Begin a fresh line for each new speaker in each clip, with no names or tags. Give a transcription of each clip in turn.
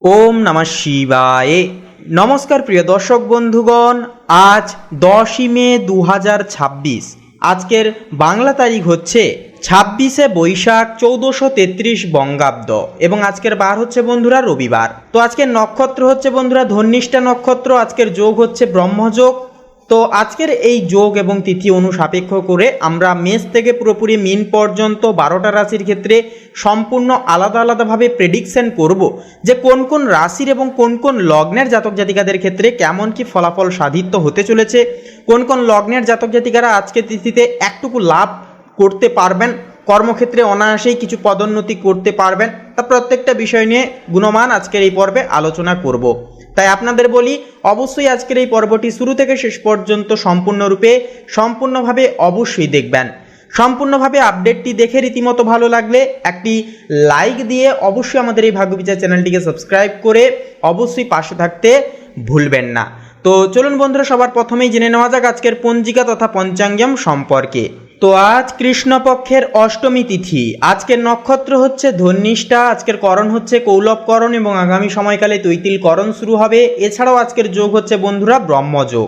ওম নমঃ শিবায়। নমস্কার প্রিয় দর্শক বন্ধুগণ, আজ 10ই মে 2026। আজকের বাংলা তারিখ হচ্ছে 26শে বৈশাখ 1433 বঙ্গাব্দ এবং আজকের বার হচ্ছে বন্ধুরা রবিবার। তো আজকের নক্ষত্র হচ্ছে বন্ধুরা ধন্যিষ্ঠা নক্ষত্র। আজকের যোগ হচ্ছে ব্রহ্মযোগ। তো আজকের এই যোগ এবং তিথি অনুসাপেক্ষ করে আমরা মেষ থেকে পুরোপুরি মিন পর্যন্ত 12টা রাশির ক্ষেত্রে সম্পূর্ণ আলাদা আলাদাভাবে প্রেডিকশন করব যে কোন কোন রাশির এবং কোন কোন লগ্নের জাতক জাতিকাদের ক্ষেত্রে কেমন কি ফলাফল সাধিত হতে চলেছে, কোন কোন লগ্নের জাতক জাতিকারা আজকের তিথিতে একটুকু লাভ করতে পারবেন, কর্মক্ষেত্রে অনায়াসেই কিছু পদোন্নতি করতে পারবেন, তা প্রত্যেকটা বিষয় নিয়ে গুণমান আজকের এই পর্বে আলোচনা করব। তাই আপনাদের বলি, অবশ্যই আজকের এই পর্বটি শুরু থেকে শেষ পর্যন্ত সম্পূর্ণভাবে অবশ্যই দেখবেন। সম্পূর্ণভাবে আপডেটটি দেখে রীতিমতো ভালো লাগলে একটি লাইক দিয়ে অবশ্যই আমাদের এই ভাগ্যবিচার চ্যানেলটিকে সাবস্ক্রাইব করে অবশ্যই পাশে থাকতে ভুলবেন না। তো চলুন বন্ধুরা, সবার প্রথমেই জেনে নেওয়া যাক আজকের পঞ্জিকা তথা পঞ্চাঙ্গম সম্পর্কে। তো আজ কৃষ্ণপক্ষের অষ্টমী তিথি, আজকের নক্ষত্র হচ্ছে ধন্যিষ্ঠা, আজকের করণ হচ্ছে কৌলবকরণ এবং আগামী সময়কালে তৈতিলকরণ শুরু হবে। এছাড়াও আজকের যোগ হচ্ছে বন্ধুরা ব্রহ্মযোগ।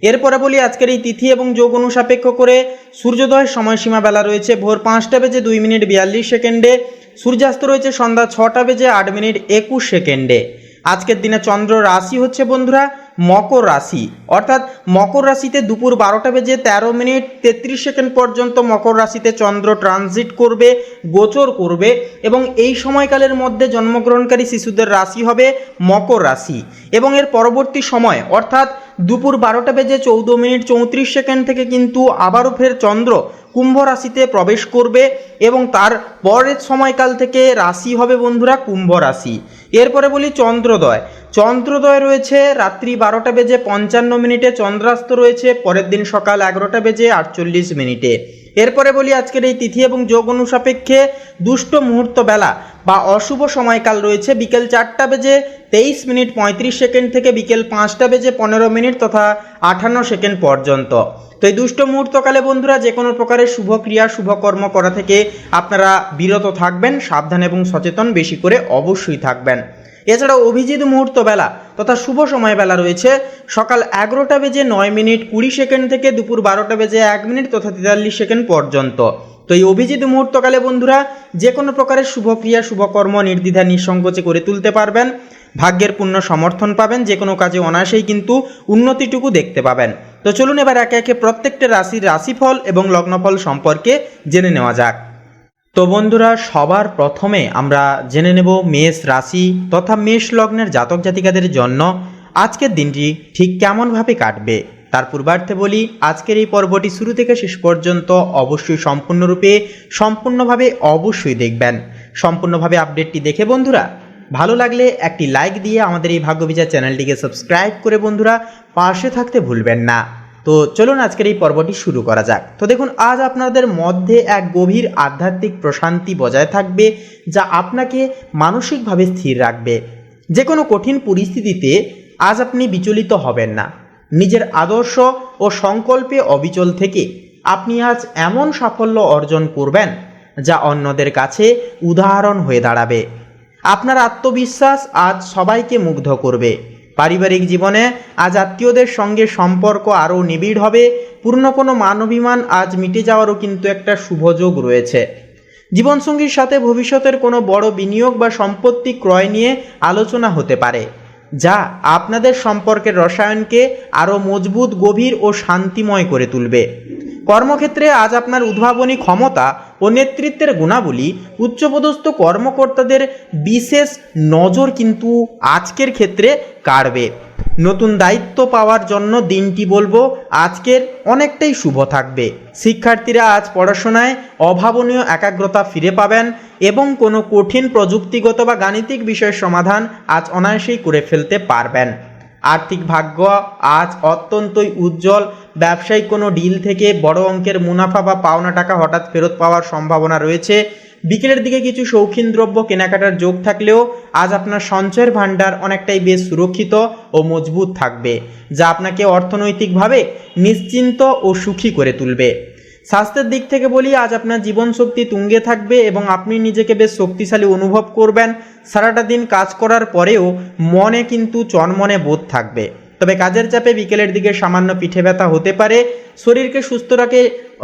এরপরে বলি আজকের এই তিথি এবং যোগ অনুসাপেক্ষ করে সূর্যোদয়ের সময়সীমা বেলা রয়েছে ভোর 5টা বেজে 2 মিনিট 42 সেকেন্ডে, সূর্যাস্ত রয়েছে সন্ধ্যা 6টা বেজে 8 মিনিট 21 সেকেন্ডে। আজকের দিনে চন্দ্র রাশি হচ্ছে বন্ধুরা মকর রাশি, অর্থাৎ মকর রাশিতে দুপুর 12টা বেজে 13 মিনিট 33 সেকেন্ড পর্যন্ত মকর রাশিতে চন্দ্র ট্রানজিট করবে, গোচর করবে এবং এই সময়কালের মধ্যে জন্মগ্রহণকারী শিশুদের রাশি হবে মকর রাশি এবং এর পরবর্তী সময় অর্থাৎ দুপুর 12টা বেজে 14 মিনিট 34 সেকেন্ড থেকে কিন্তু আবারও ফের চন্দ্র কুম্ভ রাশিতে প্রবেশ করবে এবং তার পরের সময়কাল থেকে রাশি হবে বন্ধুরা কুম্ভ রাশি। এরপরে বলি চন্দ্রোদয় রয়েছে রাত্রি 12টা বেজে 55 মিনিটে, চন্দ্রাস্ত রয়েছে পরের দিন সকাল 11টা বেজে 48 মিনিটে। এরপরে বলি আজকের এই তিথি এবং যোগ অনুসাপেক্ষে দুষ্ট মুহূর্ত বেলা বা অশুভ সময়কাল রয়েছে বিকেল 4টা বেজে 23 মিনিট 35 সেকেন্ড থেকে বিকেল 5টা বেজে 15 মিনিট তথা 58 সেকেন্ড পর্যন্ত। তো এই দুষ্ট মুহূর্তকালে বন্ধুরা যে কোনো প্রকারের শুভ ক্রিয়া শুভকর্ম করা থেকে আপনারা বিরত থাকবেন, সাবধান এবং সচেতন বেশি করে অবশ্যই থাকবেন। এছাড়াও অভিজিৎ মুহূর্ত বেলা তথা শুভ সময় বেলা রয়েছে সকাল 11টা বেজে 9 মিনিট 20 সেকেন্ড থেকে দুপুর 12টা বেজে 1 মিনিট তথা 43 সেকেন্ড পর্যন্ত। তো এই অভিজিৎ মুহূর্তকালে বন্ধুরা যে কোনো প্রকারের শুভক্রিয়া শুভকর্ম নির্দ্বিধা নিঃসংকোচে করে তুলতে পারবেন, ভাগ্যের পূর্ণ সমর্থন পাবেন, যে কোনো কাজে অনায়াসেই কিন্তু উন্নতিটুকু দেখতে পাবেন। তো চলুন এবার একে একে প্রত্যেকটা রাশির রাশিফল এবং লগ্নফল সম্পর্কে জেনে নেওয়া যাক। তো বন্ধুরা, সবার প্রথমে আমরা জেনে নেব মেষ রাশি তথা মেষ লগ্নের জাতক জাতিকাদের জন্য আজকের দিনটি ঠিক কেমনভাবে কাটবে। তার পূর্বার্থে বলি আজকের এই পর্বটি শুরু থেকে শেষ পর্যন্ত অবশ্যই সম্পূর্ণভাবে অবশ্যই দেখবেন। সম্পূর্ণভাবে আপডেটটি দেখে বন্ধুরা ভালো লাগলে একটি লাইক দিয়ে আমাদের এই ভাগ্যবিচার চ্যানেলটিকে সাবস্ক্রাইব করে বন্ধুরা পাশে থাকতে ভুলবেন না। তো চলুন আজকের এই পর্বটি শুরু করা যাক। তো দেখুন, আজ আপনাদের মধ্যে এক গভীর আধ্যাত্মিক প্রশান্তি বজায় থাকবে যা আপনাকে মানসিকভাবে স্থির রাখবে। যে কোনো কঠিন পরিস্থিতিতে আজ আপনি বিচলিত হবেন না। নিজের আদর্শ ও সংকল্পে অবিচল থেকে আপনি আজ এমন সাফল্য অর্জন করবেন যা অন্যদের কাছে উদাহরণ হয়ে দাঁড়াবে। আপনার আত্মবিশ্বাস আজ সবাইকে মুগ্ধ করবে। পারিবারিক জীবনে আজ আত্মীয়দের সঙ্গে সম্পর্ক আরও নিবিড় হবে। পূর্ণ কোনো মানবিমান আজ মিটে যাওয়ারও কিন্তু একটা শুভযোগ রয়েছে। জীবনসঙ্গীর সাথে ভবিষ্যতের কোনো বড় বিনিয়োগ বা সম্পত্তি ক্রয় নিয়ে আলোচনা হতে পারে যা আপনাদের সম্পর্কের রসায়নকে আরও মজবুত, গভীর ও শান্তিময় করে তুলবে। কর্মক্ষেত্রে আজ আপনার উদ্ভাবনী ক্ষমতা ও নেতৃত্বের গুণাবলী উচ্চপদস্থ কর্মকর্তাদের বিশেষ নজর কিন্তু আজকের ক্ষেত্রে কাড়বে। নতুন দায়িত্ব পাওয়ার জন্য দিনটি বলবো আজকের অনেকটাই শুভ থাকবে। শিক্ষার্থীরা আজ পড়াশোনায় অভাবনীয় একাগ্রতা ফিরে পাবেন এবং কোনো কঠিন প্রযুক্তিগত বা গাণিতিক বিষয়ের সমাধান আজ অনায়াসেই করে ফেলতে পারবেন। আর্থিক ভাগ্য আজ অত্যন্তই উজ্জ্বল। ব্যবসায়িক কোনো ডিল থেকে বড় অঙ্কের মুনাফা বা পাওনা টাকা হঠাৎ ফেরত পাওয়ার সম্ভাবনা রয়েছে। বিকেলের দিকে কিছু শৌখিন দ্রব্য কেনাকাটার যোগ থাকলেও আজ আপনার সঞ্চয়ের ভাণ্ডার অনেকটাই বেশ সুরক্ষিত ও মজবুত থাকবে, যা আপনাকে অর্থনৈতিকভাবে নিশ্চিন্ত ও সুখী করে তুলবে। স্বাস্থ্যের দিক থেকে বলি, আজ আপনার জীবন শক্তি তুঙ্গে থাকবে এবং আপনি নিজেকে বেশ শক্তিশালী অনুভব করবেন। সারাটা দিন কাজ করার পরেও মনে কিন্তু চনমনে বোধ থাকবে। তবে কাজের চাপে বিকেলের দিকে সামান্য পিঠে ব্যথা হতে পারে। শরীরকে সুস্থ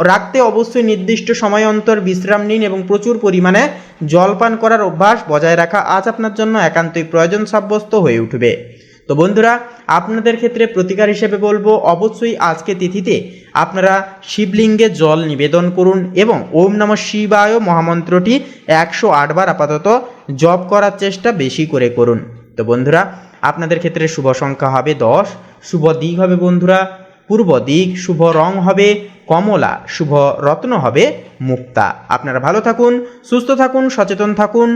রাখতে অবশ্যই নির্দিষ্ট সময় অন্তর বিশ্রাম নিন এবং প্রচুর পরিমাণে জলপান করার অভ্যাস বজায় রাখা আজ আপনার জন্য একান্তই প্রয়োজন সাব্যস্ত হয়ে উঠবে। তো বন্ধুরা, আপনাদের ক্ষেত্রে প্রতিকার হিসেবে বলবো, অবশ্যই আজকে তিথিতে আপনারা শিবলিঙ্গে জল নিবেদন করুন এবং ওম নমঃ শিবায় মহামন্ত্রটি 108 বার আপাতত জপ করার চেষ্টা বেশি করে করুন। তো বন্ধুরা, আপনাদের ক্ষেত্রে শুভ সংখ্যা হবে 10, শুভ দিক হবে বন্ধুরা পূর্ব দিক, শুভ রং হবে কমলা, শুভ রত্ন হবে মুক্তা। আপনারা ভালো থাকুন, সুস্থ থাকুন, সচেতন থাকুন।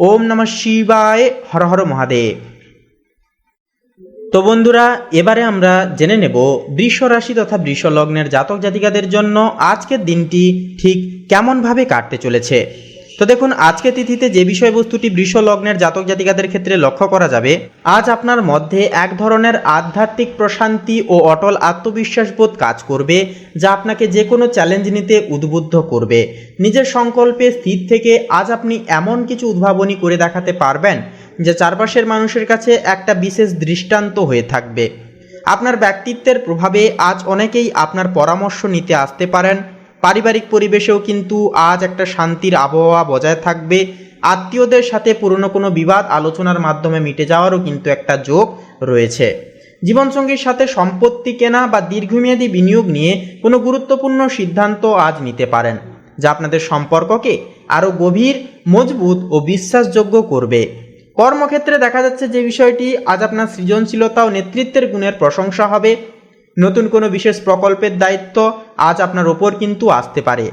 ওম নমঃ শিবায়, হর হর মহাদেব। তো বন্ধুরা, এবারে আমরা জেনে নেব বৃষ রাশি তথা বৃষ লগ্নের জাতক জাতিকাদের জন্য আজকের দিনটি ঠিক কেমনভাবে কাটতে চলেছে। তো দেখুন, আজকে তিথিতে যে বিষয়বস্তুটি বৃষ লগ্নের জাতক জাতিকাদের ক্ষেত্রে লক্ষ্য করা যাবে, আজ আপনার মধ্যে এক ধরনের আধ্যাত্মিক প্রশান্তি ও অটল আত্মবিশ্বাসবোধ কাজ করবে, যা আপনাকে যে কোনো চ্যালেঞ্জ নিতে উদ্বুদ্ধ করবে। নিজের সংকল্পে স্থির থেকে আজ আপনি এমন কিছু উদ্ভাবনী করে দেখাতে পারবেন যা চারপাশের মানুষের কাছে একটা বিশেষ দৃষ্টান্ত হয়ে থাকবে। আপনার ব্যক্তিত্বের প্রভাবে আজ অনেকেই আপনার পরামর্শ নিতে আসতে পারেন। পারিবারিক পরিবেশেও কিন্তু আজ একটা শান্তির আবহাওয়া বজায় থাকবে। আত্মীয়দের সাথে পুরনো কোনো বিবাদ আলোচনার মাধ্যমে মিটে যাওয়ারও কিন্তু একটা যোগ রয়েছে। জীবনসঙ্গীর সাথে সম্পত্তি কেনা বা দীর্ঘমেয়াদী বিনিয়োগ নিয়ে কোনো গুরুত্বপূর্ণ সিদ্ধান্ত আজ নিতে পারেন, যা আপনাদের সম্পর্ককে আরও গভীর, মজবুত ও বিশ্বাসযোগ্য করবে। কর্মক্ষেত্রে দেখা যাচ্ছে যে বিষয়টি আজ আপনার সৃজনশীলতা ও নেতৃত্বের গুণের প্রশংসা হবে। নতুন কোনো বিশেষ প্রকল্পের দায়িত্ব আজ আপনার ওপর কিন্তু আসতে পারে।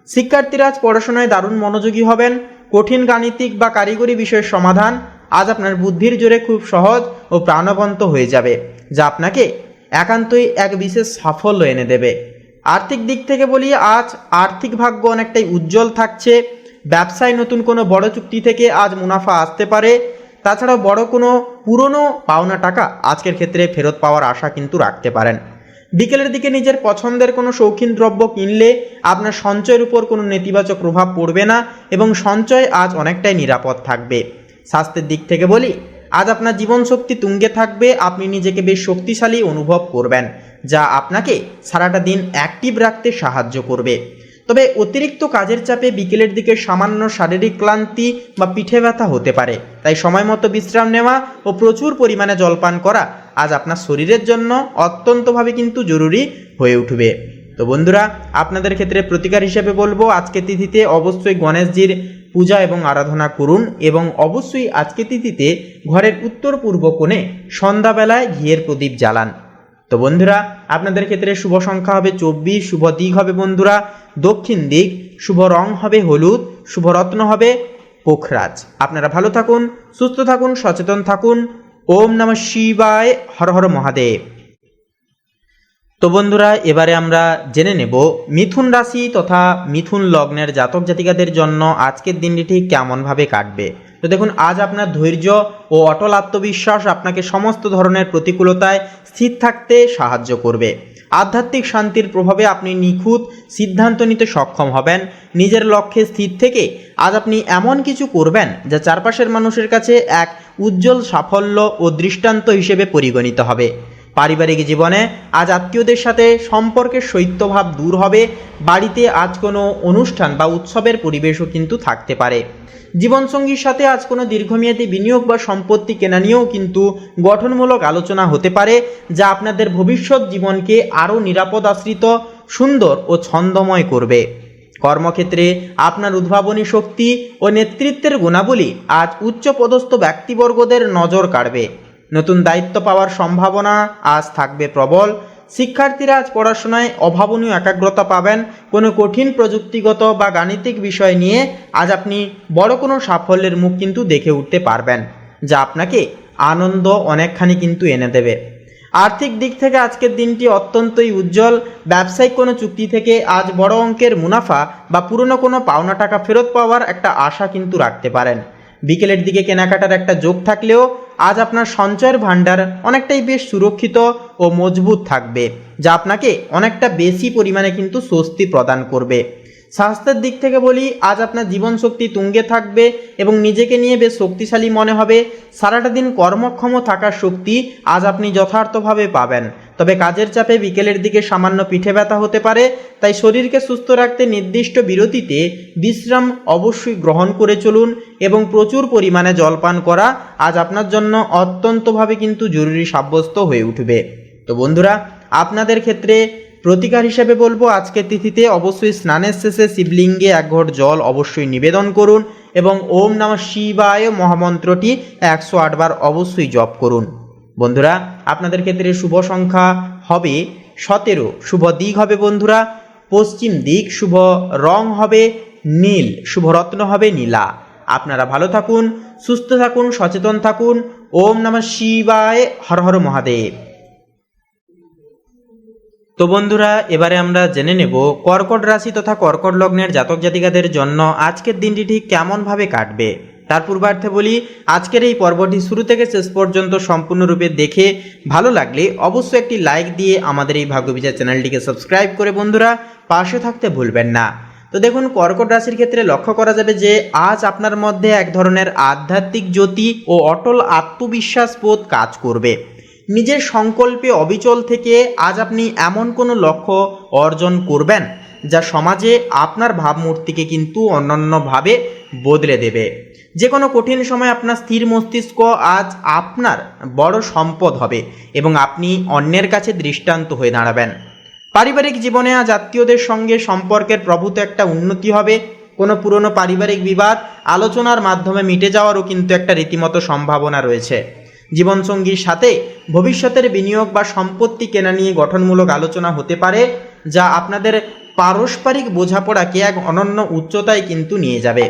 শিক্ষার্থীরা আজ পড়াশোনায় দারুণ মনোযোগী হবেন। কঠিন গাণিতিক বা কারিগরি বিষয়ের সমাধান আজ আপনার বুদ্ধির জোরে খুব সহজ ও প্রাণবন্ত হয়ে যাবে, যা আপনাকে একান্তই এক বিশেষ সাফল্য এনে দেবে। আর্থিক দিক থেকে বলি, আজ আর্থিক ভাগ্য অনেকটাই উজ্জ্বল থাকছে। ব্যবসায় নতুন কোনো বড় চুক্তি থেকে আজ মুনাফা আসতে পারে। তাছাড়াও বড় কোনো পুরনো পাওনা টাকা আজকের ক্ষেত্রে ফেরত পাওয়ার আশা কিন্তু রাখতে পারেন। বিকেলের দিকে নিজের পছন্দের কোনো শৌখিন দ্রব্য কিনলে আপনার সঞ্চয়ের উপর কোনো নেতিবাচক প্রভাব পড়বে না এবং সঞ্চয় আজ অনেকটাই নিরাপদ থাকবে। স্বাস্থ্যের দিক থেকে বলি, আজ আপনার জীবনশক্তি তুঙ্গে থাকবে। আপনি নিজেকে বেশ শক্তিশালী অনুভব করবেন, যা আপনাকে সারাটা দিন অ্যাক্টিভ রাখতে সাহায্য করবে। তবে অতিরিক্ত কাজের চাপে বিকেলের দিকে সামান্য শারীরিক ক্লান্তি বা পিঠে ব্যথা হতে পারে, তাই সময় মতো বিশ্রাম নেওয়া ও প্রচুর পরিমাণে জলপান করা আজ আপনার শরীরের জন্য অত্যন্তভাবে কিন্তু জরুরি হয়ে উঠবে। তো বন্ধুরা, আপনাদের ক্ষেত্রে প্রতিকার হিসেবে বলবো, আজকে তিথিতে অবশ্যই গণেশজির পূজা এবং আরাধনা করুন এবং অবশ্যই আজকে তিথিতে ঘরের উত্তর পূর্ব কোণে সন্ধ্যাবেলায় ঘিয়ের প্রদীপ জ্বালান। তো বন্ধুরা, আপনাদের ক্ষেত্রে শুভ সংখ্যা হবে 24, শুভ দিক হবে বন্ধুরা দক্ষিণ দিক, শুভ রং হবে হলুদ, শুভ রত্ন হবে পোখরাজ। আপনারা ভালো থাকুন, সুস্থ থাকুন, সচেতন থাকুন। ওম নমঃ শিবায়, হর হর মহাদেব। তো বন্ধুরা, এবারে আমরা জেনে নেব মিথুন রাশি তথা মিথুন লগ্নের জাতক জাতিকাদের জন্য আজকের দিনটি ঠিক কেমনভাবে কাটবে। তো দেখুন, আজ আপনার ধৈর্য ও অটল আত্মবিশ্বাস আপনাকে সমস্ত ধরনের প্রতিকূলতায় স্থির থাকতে সাহায্য করবে। আধ্যাত্মিক শান্তির প্রভাবে আপনি নিখুঁত সিদ্ধান্ত নিতে সক্ষম হবেন। নিজের লক্ষ্যে স্থির থেকে আজ আপনি এমন কিছু করবেন যা চারপাশের মানুষের কাছে এক উজ্জ্বল সাফল্য ও দৃষ্টান্ত হিসেবে পরিগণিত হবে। পারিবারিক জীবনে আজ আত্মীয়দের সাথে সম্পর্কের শৈত্যভাব দূর হবে। বাড়িতে আজ কোনো অনুষ্ঠান বা উৎসবের পরিবেশও কিন্তু থাকতে পারে। জীবনসঙ্গীর সাথে আজ কোনো দীর্ঘমেয়াদী বিনিয়োগ বা সম্পত্তি কেনা নিয়েও কিন্তু গঠনমূলক আলোচনা হতে পারে, যা আপনাদের ভবিষ্যৎ জীবনকে আরও নিরাপদ, আশ্রিত, সুন্দর ও ছন্দময় করবে। কর্মক্ষেত্রে আপনার উদ্ভাবনী শক্তি ও নেতৃত্বের গুণাবলী আজ উচ্চপদস্থ ব্যক্তিবর্গদের নজর কাড়বে। নতুন দায়িত্ব পাওয়ার সম্ভাবনা আজ থাকবে প্রবল। শিক্ষার্থীরা আজ পড়াশোনায় অভাবনীয় একাগ্রতা পাবেন। কোনো কঠিন প্রযুক্তিগত বা গাণিতিক বিষয় নিয়ে আজ আপনি বড় কোনো সাফল্যের মুখ কিন্তু দেখে উঠতে পারবেন, যা আপনাকে আনন্দ অনেকখানি কিন্তু এনে দেবে। আর্থিক দিক থেকে আজকের দিনটি অত্যন্তই উজ্জ্বল। ব্যবসায়িক কোনো চুক্তি থেকে আজ বড় অঙ্কের মুনাফা বা পুরনো কোনো পাওনা টাকা ফেরত পাওয়ার একটা আশা কিন্তু রাখতে পারেন। বিকেলের দিকে কেনাকাটার একটা যোগ থাকলেও আজ আপনার সঞ্চয়ের ভাণ্ডার অনেকটাই বেশ সুরক্ষিত ও মজবুত থাকবে, যা আপনাকে অনেকটা বেশি পরিমাণে কিন্তু স্বস্তি প্রদান করবে। স্বাস্থ্যের দিক থেকে বলি, আজ আপনার জীবনশক্তি তুঙ্গে থাকবে এবং নিজেকে নিয়ে বেশ শক্তিশালী মনে হবে। সারাটা দিন কর্মক্ষম থাকার শক্তি আজ আপনি যথার্থভাবে পাবেন। তবে কাজের চাপে বিকেলের দিকে সামান্য পিঠে ব্যথা হতে পারে, তাই শরীরকে সুস্থ রাখতে নির্দিষ্ট বিরতিতে বিশ্রাম অবশ্যই গ্রহণ করে চলুন এবং প্রচুর পরিমাণে জলপান করা আজ আপনার জন্য অত্যন্তভাবে কিন্তু জরুরি সাব্যস্ত হয়ে উঠবে। তো বন্ধুরা, আপনাদের ক্ষেত্রে প্রতিকার হিসেবে বলবো, আজকের তিথিতে অবশ্যই স্নানের শেষে শিবলিঙ্গে 1 ঘট জল অবশ্যই নিবেদন করুন এবং ওম নমঃ শিবায় মহামন্ত্রটি 108 বার অবশ্যই জপ করুন। বন্ধুরা, আপনাদের ক্ষেত্রে শুভ সংখ্যা হবে 17, শুভ দিক হবে বন্ধুরা পশ্চিম দিক, শুভ রং হবে নীল, শুভ রত্ন হবে নীলা। আপনারা ভালো থাকুন, সুস্থ থাকুন, সচেতন থাকুন। ওম নমঃ শিবায়, হর হর মহাদেব। তো বন্ধুরা, এবারে আমরা জেনে নেব কর্কট রাশি তথা কর্কট লগ্নের জাতক জাতিকাদের জন্য আজকের দিনটি ঠিক কেমনভাবে কাটবে। তার পূর্বার্থে বলি, আজকের এই পর্বটি শুরু থেকে শেষ পর্যন্ত সম্পূর্ণরূপে দেখে ভালো লাগলে অবশ্যই একটি লাইক দিয়ে আমাদের এই ভাগ্যবিচার চ্যানেলটিকে সাবস্ক্রাইব করে বন্ধুরা পাশে থাকতে ভুলবেন না। তো দেখুন, কর্কট রাশির ক্ষেত্রে লক্ষ্য করা যাবে যে আজ আপনার মধ্যে এক ধরনের আধ্যাত্মিক জ্যোতি ও অটল আত্মবিশ্বাস বোধ কাজ করবে। নিজের সংকল্পে অবিচল থেকে আজ আপনি এমন কোনো লক্ষ্য অর্জন করবেন যা সমাজে আপনার ভাবমূর্তিকে কিন্তু অনন্যভাবে বদলে দেবে। যে কোনো কঠিন সময় আপনার স্থির মস্তিষ্ক আজ আপনার বড় সম্পদ হবে এবং আপনি অন্যের কাছে দৃষ্টান্ত হয়ে দাঁড়াবেন। পারিবারিক জীবনে আজ আত্মীয়দের সঙ্গে সম্পর্কের প্রভূত একটা উন্নতি হবে। কোনো পুরনো পারিবারিক বিবাদ আলোচনার মাধ্যমে মিটে যাওয়ারও কিন্তু একটা রীতিমতো সম্ভাবনা রয়েছে। জীবনসঙ্গীর সাথে ভবিষ্যতের বিনিয়োগ বা সম্পত্তি কেনা নিয়ে গঠনমূলক আলোচনা হতে পারে, যা আপনাদের পারস্পরিক বোঝাপড়াকে এক অনন্য উচ্চতায় কিন্তু নিয়ে যাবে।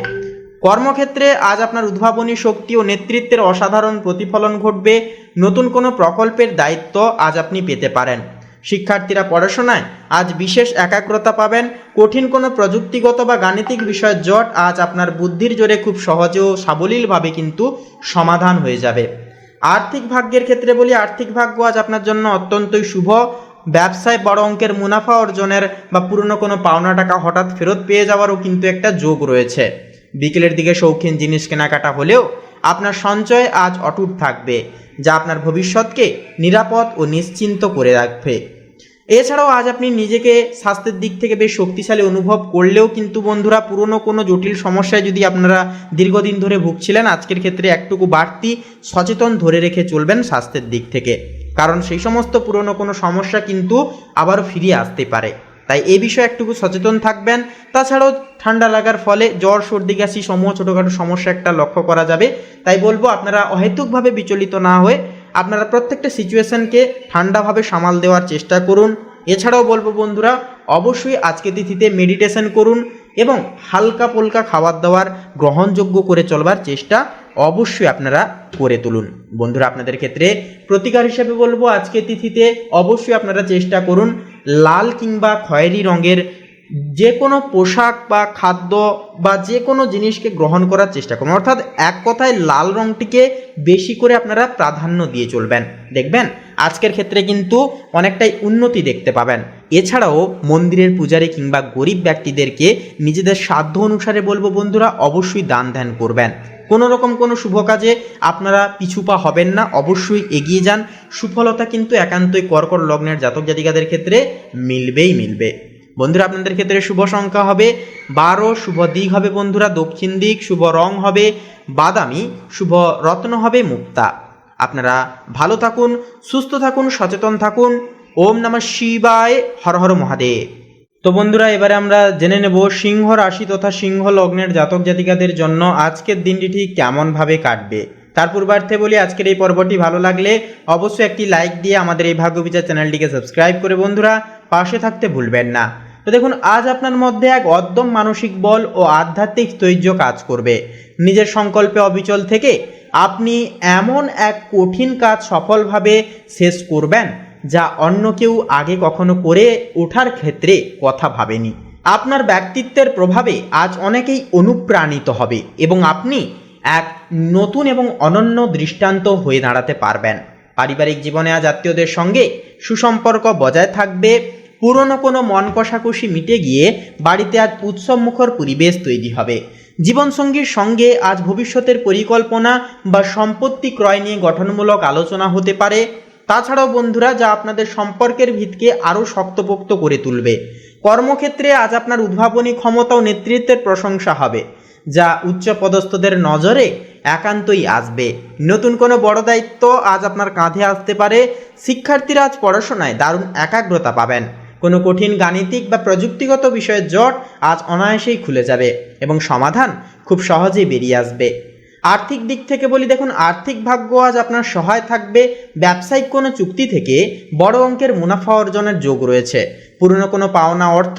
কর্মক্ষেত্রে আজ আপনার উদ্ভাবনী শক্তি ও নেতৃত্বের অসাধারণ প্রতিফলন ঘটবে। নতুন কোনো প্রকল্পের দায়িত্ব আজ আপনি পেতে পারেন। শিক্ষার্থীরা পড়াশোনায় আজ বিশেষ একাগ্রতা পাবেন। কঠিন কোনো প্রযুক্তিগত বা গাণিতিক বিষয়ের জট আজ আপনার বুদ্ধির জোরে খুব সহজে ও সাবলীলভাবে কিন্তু সমাধান হয়ে যাবে। আর্থিক ভাগ্যের ক্ষেত্রে বলি, আর্থিক ভাগ্য আজ আপনার জন্য অত্যন্তই শুভ। ব্যবসায় বড় অঙ্কের মুনাফা অর্জনের বা পুরনো কোনো পাওনা টাকা হঠাৎ ফেরত পেয়ে যাওয়ারও কিন্তু একটা যোগ রয়েছে। বিকেলের দিকে শৌখিন জিনিস কেনাকাটা হলেও আপনার সঞ্চয় আজ অটুট থাকবে, যা আপনার ভবিষ্যৎকে নিরাপদ ও নিশ্চিন্ত করে রাখবে। এছাড়াও আজ আপনি নিজেকে স্বাস্থ্যের দিক থেকে বেশ শক্তিশালী অনুভব করলেও কিন্তু বন্ধুরা, পুরনো কোনো জটিল সমস্যায় যদি আপনারা দীর্ঘদিন ধরে ভুগছিলেন, আজকের ক্ষেত্রে একটুকু বাড়তি সচেতন ধরে রেখে চলবেন স্বাস্থ্যের দিক থেকে, কারণ সেই সমস্ত পুরনো কোনো সমস্যা কিন্তু আবারও ফিরিয়ে আসতে পারে। তাই এই বিষয়ে একটুকু সচেতন থাকবেন। তাছাড়াও ঠান্ডা লাগার ফলে জ্বর, সর্দি, কাশি সমূহ ছোটোখাটো সমস্যা একটা লক্ষ্য করা যাবে। তাই বলবো, আপনারা অহেতুকভাবে বিচলিত না হয়ে আপনারা প্রত্যেকটা সিচুয়েশনকে ঠান্ডাভাবে সামাল দেওয়ার চেষ্টা করুন। এছাড়াও বলবো বন্ধুরা, অবশ্যই আজকে তিথিতে মেডিটেশন করুন এবং হালকা পোলকা খাবার দাবার গ্রহণযোগ্য করে চলবার চেষ্টা অবশ্যই আপনারা করে তুলুন। বন্ধুরা, আপনাদের ক্ষেত্রে প্রতিকার হিসেবে বলবো, আজকে তিথিতে অবশ্যই আপনারা চেষ্টা করুন লাল কিংবা খয়েরি রঙের যে কোনো পোশাক বা খাদ্য বা যে কোনো জিনিসকে গ্রহণ করার চেষ্টা করুন। অর্থাৎ এক কথায় লাল রঙটিকে বেশি করে আপনারা প্রাধান্য দিয়ে চলবেন। দেখবেন আজকের ক্ষেত্রে কিন্তু অনেকটাই উন্নতি দেখতে পাবেন। এছাড়াও মন্দিরের পূজারী কিংবা গরিব ব্যক্তিদেরকে নিজেদের সাধ্য অনুসারে বলবো বন্ধুরা, অবশ্যই দান ধ্যান করবেন। কোনো রকম কোনো শুভ কাজে আপনারা পিছুপা হবেন না, অবশ্যই এগিয়ে যান। সুফলতা কিন্তু একান্তই কর্কট লগ্নের জাতক জাতিকাদের ক্ষেত্রে মিলবেই মিলবে। বন্ধুরা, আপনাদের ক্ষেত্রে শুভ সংখ্যা হবে 12, শুভ দিক হবে বন্ধুরা দক্ষিণ দিক, শুভ রং হবে বাদামি, শুভ রত্ন হবে মুক্তা। আপনারা ভালো থাকুন, সুস্থ থাকুন, সচেতন থাকুন। ওম নমঃ শিবায়, হর হর মহাদেব। তো বন্ধুরা, এবারে আমরা জেনে নেব সিংহ রাশি তথা সিংহ লগ্নের জাতক জাতিকাদের জন্য আজকের দিনটি ঠিক কেমনভাবে কাটবে। তার পূর্বার্থে বলি, আজকের এই পর্বটি ভালো লাগলে অবশ্যই একটি লাইক দিয়ে আমাদের এই ভাগ্যবিচার চ্যানেলটিকে সাবস্ক্রাইব করে বন্ধুরা পাশে থাকতে ভুলবেন না। তো দেখুন, আজ আপনার মধ্যে এক অদ্যম মানসিক বল ও আধ্যাত্মিক স্থৈর্য কাজ করবে। নিজের সংকল্পে অবিচল থেকে আপনি এমন এক কঠিন কাজ সফলভাবে শেষ করবেন যা অন্য কেউ আগে কখনো করে ওঠার ক্ষেত্রে কথা ভাবেনি। আপনার ব্যক্তিত্বের প্রভাবে আজ অনেকেই অনুপ্রাণিত হবে এবং আপনি এক নতুন এবং অনন্য দৃষ্টান্ত হয়ে দাঁড়াতে পারবেন। পারিবারিক জীবনে আজ আত্মীয়দের সঙ্গে সুসম্পর্ক বজায় থাকবে। পুরনো কোনো মন কষাকষি মিটে গিয়ে বাড়িতে আজ উৎসবমুখর পরিবেশ তৈরি হবে। জীবনসঙ্গীর সঙ্গে আজ ভবিষ্যতের পরিকল্পনা বা সম্পত্তি ক্রয় নিয়ে গঠনমূলক আলোচনা হতে পারে। তাছাড়াও বন্ধুরা, যা আপনাদের সম্পর্কের ভিতকে আরও শক্তপোক্ত করে তুলবে। কর্মক্ষেত্রে আজ আপনার উদ্ভাবনী ক্ষমতা ও নেতৃত্বের প্রশংসা হবে, যা উচ্চপদস্থদের নজরে একান্তই আসবে। নতুন কোনো বড় দায়িত্ব আজ আপনার কাঁধে আসতে পারে। শিক্ষার্থীরা আজ পড়াশোনায় দারুণ একাগ্রতা পাবেন। কোনো কঠিন গাণিতিক বা প্রযুক্তিগত বিষয়ের জট আজ অনায়াসেই খুলে যাবে এবং সমাধান খুব সহজেই বেরিয়ে আসবে। আর্থিক দিক থেকে বলি, দেখুন, আর্থিক ভাগ্য আজ আপনার সহায় থাকবে। ব্যবসায়িক কোনো চুক্তি থেকে বড় অঙ্কের মুনাফা অর্জনের যোগ রয়েছে। পুরনো কোনো পাওনা অর্থ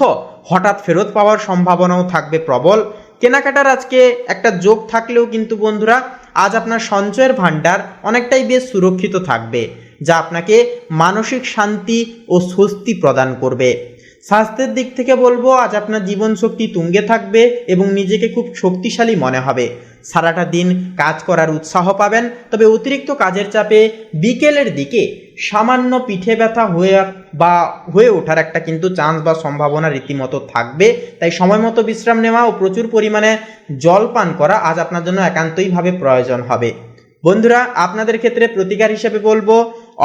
হঠাৎ ফেরত পাওয়ার সম্ভাবনাও থাকবে প্রবল। কেনাকাটার আজকে একটা যোগ থাকলেও কিন্তু বন্ধুরা, আজ আপনার সঞ্চয়ের ভাণ্ডার অনেকটাই বেশ সুরক্ষিত থাকবে, যা আপনাকে মানসিক শান্তি ও স্বস্তি প্রদান করবে। স্বাস্থ্যের দিক থেকে বলবো, আজ আপনার জীবন শক্তি তুঙ্গে থাকবে এবং নিজেকে খুব শক্তিশালী মনে হবে। সারাটা দিন কাজ করার উৎসাহ পাবেন, তবে অতিরিক্ত কাজের চাপে বিকেলের দিকে সামান্য পিঠে ব্যথা হয়ে ওঠার একটা কিন্তু চান্স বা সম্ভাবনা রীতিমতো থাকবে। তাই সময় মতো বিশ্রাম নেওয়া ও প্রচুর পরিমাণে জল পান করা আজ আপনার জন্য একান্তইভাবে প্রয়োজন হবে। বন্ধুরা, আপনাদের ক্ষেত্রে প্রতিকার হিসেবে বলবো,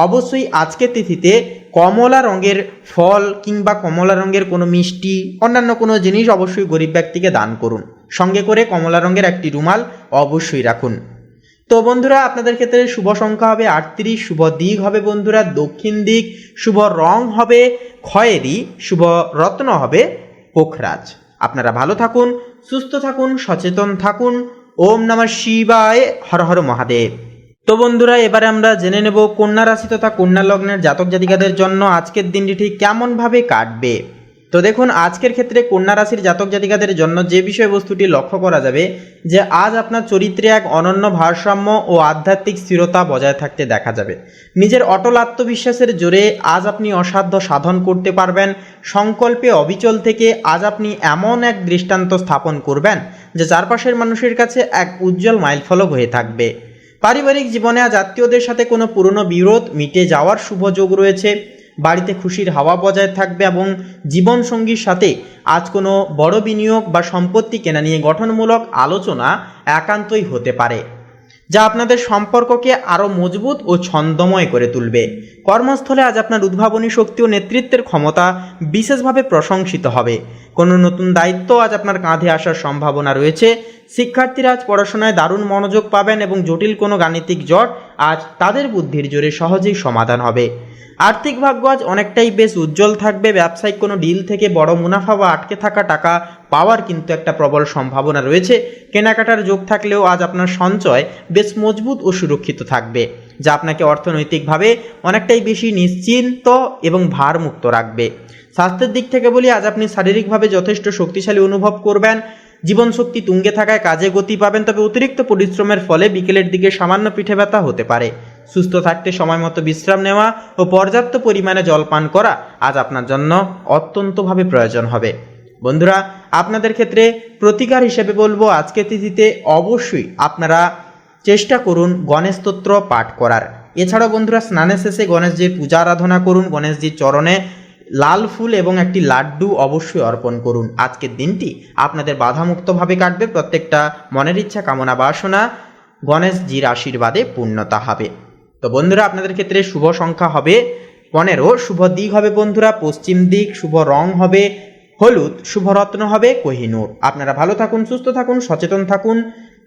অবশ্যই আজকের তিথিতে কমলা রঙের ফল কিংবা কমলা রঙের কোনো মিষ্টি, অন্যান্য কোনো জিনিস অবশ্যই গরিব ব্যক্তিকে দান করুন। সঙ্গে করে কমলা রঙের একটি রুমাল অবশ্যই রাখুন। তো বন্ধুরা, আপনাদের ক্ষেত্রে শুভ সংখ্যা হবে 38, শুভ দিক হবে বন্ধুরা দক্ষিণ দিক, শুভ রং হবে খয়েরি, শুভ রত্ন হবে পোখরাজ। আপনারা ভালো থাকুন, সুস্থ থাকুন, সচেতন থাকুন। ওম নমঃ শিবায়, হর হর মহাদেব। তো বন্ধুরা, এবারে আমরা জেনে নেব কন্যা রাশি তথা কন্যা লগ্নের জাতক জাতিকাদের জন্য আজকের দিনটি ঠিক কেমনভাবে কাটবে। তো দেখুন, আজকের ক্ষেত্রে কন্যা রাশির জাতক জাতিকাদের জন্য যে বিষয়বস্তুটি লক্ষ্য করা যাবে, যে আজ আপনার চরিত্রে এক অনন্য ভারসাম্য ও আধ্যাত্মিক স্থিরতা বজায় থাকতে দেখা যাবে। নিজের অটল আত্মবিশ্বাসের জোরে আজ আপনি অসাধ্য সাধন করতে পারবেন। সংকল্পে অবিচল থেকে আজ আপনি এমন এক দৃষ্টান্ত স্থাপন করবেন, যে চারপাশের মানুষের কাছে এক উজ্জ্বল মাইলফলক হয়ে থাকবে। পারিবারিক জীবনে আজ আত্মীয়দের সাথে কোনো পুরনো বিরোধ মিটে যাওয়ার শুভ যোগ রয়েছে। বাড়িতে খুশির হাওয়া বজায় থাকবে এবং জীবনসঙ্গীর সাথে আজ কোনো বড় বিনিয়োগ বা সম্পত্তি কেনা নিয়ে গঠনমূলক আলোচনা একান্তই হতে পারে, যা আপনাদের সম্পর্ককে আরও মজবুত ও ছন্দময় করে তুলবে। কর্মস্থলে আজ আপনার উদ্ভাবনী শক্তি ও নেতৃত্বের ক্ষমতা বিশেষভাবে প্রশংসিত হবে। কোনো নতুন দায়িত্ব আজ আপনার কাঁধে আসার সম্ভাবনা রয়েছে। শিক্ষার্থীরা আজ পড়াশোনায় দারুণ মনোযোগ পাবেন এবং জটিল কোনো গাণিতিক জট আজ তাদের বুদ্ধির জোরে সহজেই সমাধান হবে। আর্থিক ভাগ্য আজ অনেকটাই বেশ উজ্জ্বল থাকবে। ব্যবসায়িক কোনো ডিল থেকে বড় মুনাফা বা আটকে থাকা টাকা পাওয়ার কিন্তু একটা প্রবল সম্ভাবনা রয়েছে। কেনাকাটার যোগ থাকলেও আজ আপনার সঞ্চয় বেশ মজবুত ও সুরক্ষিত থাকবে, যা আপনাকে অর্থনৈতিকভাবে অনেকটাই বেশি নিশ্চিন্ত এবং ভারমুক্ত রাখবে। স্বাস্থ্যের দিক থেকে বলি, আজ আপনি শারীরিকভাবে যথেষ্ট শক্তিশালী অনুভব করবেন। জীবনশক্তি তুঙ্গে থাকায় কাজে গতি পাবেন, তবে অতিরিক্ত পরিশ্রমের ফলে বিকেলের দিকে সামান্য পিঠে ব্যথা হতে পারে। সুস্থ থাকতে সময় মতো বিশ্রাম নেওয়া ও পর্যাপ্ত পরিমাণে জল পান করা আজ আপনার জন্য অত্যন্তভাবে প্রয়োজন হবে। বন্ধুরা, আপনাদের ক্ষেত্রে প্রতিকার হিসেবে বলবো, আজকের তিথিতে অবশ্যই আপনারা চেষ্টা করুন গণেশ স্তোত্র পাঠ করার। এছাড়াও বন্ধুরা, স্নানের শেষে গণেশজির পূজা আরাধনা করুন। গণেশজির চরণে লাল ফুল এবং একটি লাড্ডু অবশ্যই অর্পণ করুন। আজকের দিনটি আপনাদের বাধামুক্তভাবে কাটবে। প্রত্যেকটা মনের ইচ্ছা কামনা বাসনা গণেশজির আশীর্বাদে পূর্ণতা হবে। তো বন্ধুরা, আপনাদের ক্ষেত্রে শুভ সংখ্যা হবে 15, শুভ দিক হবে বন্ধুরা পশ্চিম দিক, শুভ রং হবে হলুদ, শুভ রত্ন হবে কোহিনূর। আপনারা ভালো থাকুন, সুস্থ থাকুন, সচেতন থাকুন।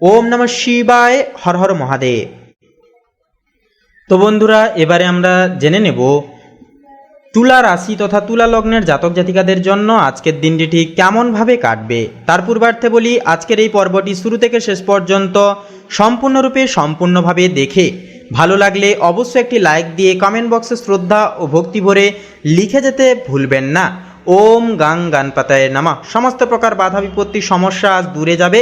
ওম নমঃ শিবায়, হর হর মহাদেব। তো বন্ধুরা, এবারে আমরা জেনে নেব তুলা রাশি তথা তুলা লগ্নের জাতক জাতিকাদের জন্য আজকের দিনটি ঠিক কেমনভাবে কাটবে। তার পূর্বার্থে বলি, আজকের এই পর্বটি শুরু থেকে শেষ পর্যন্ত সম্পূর্ণভাবে দেখে ভালো লাগলে অবশ্যই একটি লাইক দিয়ে কমেন্ট বক্সে শ্রদ্ধা ও ভক্তি ভরে লিখে যেতে ভুলবেন না। ওম গাং গানপাতায় নমঃ। সমস্ত প্রকার বাধা বিপত্তি সমস্যা আজ দূরে যাবে।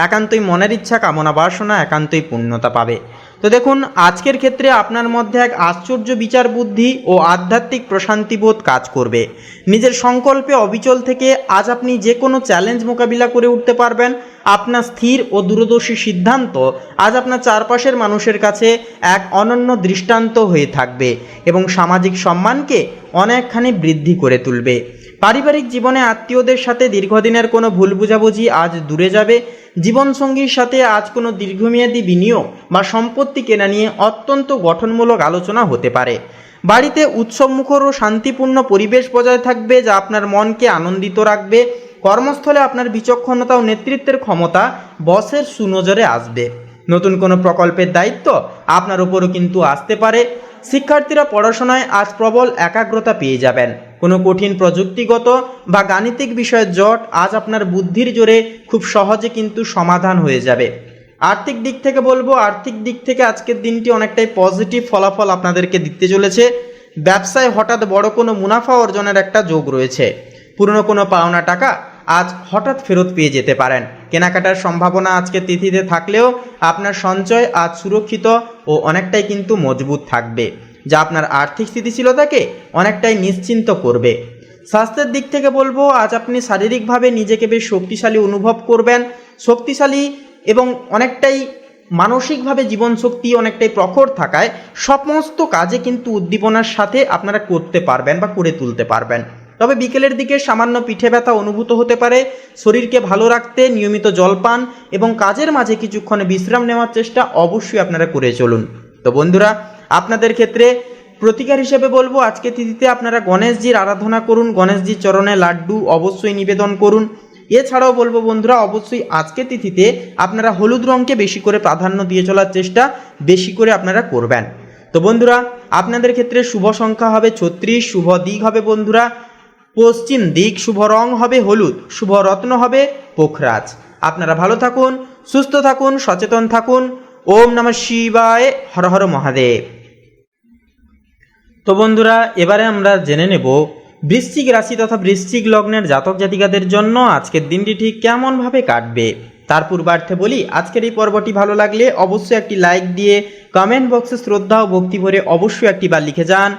একান্তই মনের ইচ্ছা কামনা বাসনা একান্তই পূর্ণতা পাবে। তো দেখুন, আজকের ক্ষেত্রে আপনার মধ্যে এক আশ্চর্য বিচার বুদ্ধি ও আধ্যাত্মিক প্রশান্তিবোধ কাজ করবে। নিজের সংকল্পে অবিচল থেকে আজ আপনি যে কোনো চ্যালেঞ্জ মোকাবিলা করে উঠতে পারবেন। আপনার স্থির ও দূরদর্শী সিদ্ধান্ত আজ আপনার চারপাশের মানুষের কাছে এক অনন্য দৃষ্টান্ত হয়ে থাকবে এবং সামাজিক সম্মানকে অনেকখানি বৃদ্ধি করে তুলবে। পারিবারিক জীবনে আত্মীয়দের সাথে দীর্ঘদিনের কোনো ভুল বোঝাবুঝি আজ দূরে যাবে। জীবনসঙ্গীর সাথে আজ কোনো দীর্ঘমেয়াদী বিনিয়োগ বা সম্পত্তি কেনা নিয়ে অত্যন্ত গঠনমূলক আলোচনা হতে পারে। বাড়িতে উৎসবমুখর ও শান্তিপূর্ণ পরিবেশ বজায় থাকবে, যা আপনার মনকে আনন্দিত রাখবে। কর্মস্থলে আপনার বিচক্ষণতা ও নেতৃত্বের ক্ষমতা বসের সুনজরে আসবে। নতুন কোনো প্রকল্পের দায়িত্ব আপনার উপরও কিন্তু আসতে পারে। শিক্ষার্থীরা পড়াশোনায় আজ প্রবল একাগ্রতা পেয়ে যাবেন। কোনো কঠিন প্রযুক্তিগত বা গাণিতিক বিষয়ের জট আজ আপনার বুদ্ধির জোরে খুব সহজে কিন্তু সমাধান হয়ে যাবে। আর্থিক দিক থেকে বলবো, আর্থিক দিক থেকে আজকের দিনটি অনেকটাই পজিটিভ ফলাফল আপনাদেরকে দিতে চলেছে। ব্যবসায় হঠাৎ বড় কোনো মুনাফা অর্জনের একটা যোগ রয়েছে। পুরনো কোনো পাওনা টাকা আজ হঠাৎ ফেরত পেয়ে যেতে পারেন। কেনাকাটার সম্ভাবনা আজকের তিথিতে থাকলেও আপনার সঞ্চয় আজ সুরক্ষিত ও অনেকটাই কিন্তু মজবুত থাকবে, যা আপনার আর্থিক স্থিতিশীলতাকে অনেকটাই নিশ্চিন্ত করবে। স্বাস্থ্যের দিক থেকে বলবো, আজ আপনি শারীরিকভাবে নিজেকে বেশ শক্তিশালী অনুভব করবেন। শক্তিশালী এবং অনেকটাই মানসিকভাবে জীবনশক্তি অনেকটাই প্রখর থাকায় সমস্ত কাজে কিন্তু উদ্দীপনার সাথে আপনারা করতে পারবেন বা করে তুলতে পারবেন। তবে বিকেলের দিকে সামান্য পিঠে ব্যথা অনুভূত হতে পারে। শরীরকে ভালো রাখতে নিয়মিত জলপান এবং কাজের মাঝে কিছুক্ষণ বিশ্রাম নেওয়ার চেষ্টা অবশ্যই আপনারা করে চলুন। তো বন্ধুরা, আপনাদের ক্ষেত্রে প্রতিকার হিসেবে বলবো, আজকে তিথিতে আপনারা গণেশজির আরাধনা করুন, গণেশজির চরণে লাড্ডু অবশ্যই নিবেদন করুন। এছাড়াও বলবো বন্ধুরা, অবশ্যই আজকে তিথিতে আপনারা হলুদ রঙকে বেশি করে প্রাধান্য দিয়ে চলার চেষ্টা বেশি করে আপনারা করবেন। তো বন্ধুরা, আপনাদের ক্ষেত্রে শুভ সংখ্যা হবে 36, শুভ দিক হবে বন্ধুরা পশ্চিম দিক, শুভ রং হবে হলুদ, শুভ রত্ন হবে পোখরাজ। আপনারা ভালো থাকুন, সুস্থ থাকুন, সচেতন থাকুন। ওম নমঃ শিবায়, হর হর মহাদেব। তো বন্ধুরা, এবারে আমরা জেনে নেব বৃশ্চিক রাশি তথা বৃশ্চিক লগ্নের জাতক জাতিকাদের জন্য আজকের দিনটি ঠিক কেমনভাবে কাটবে। তার পূর্বার্থে বলি, আজকের এই পর্বটি ভালো লাগলে অবশ্যই একটি লাইক দিয়ে কমেন্ট বক্সে শ্রদ্ধা ও ভক্তি ভরে অবশ্যই একটি বার লিখে যান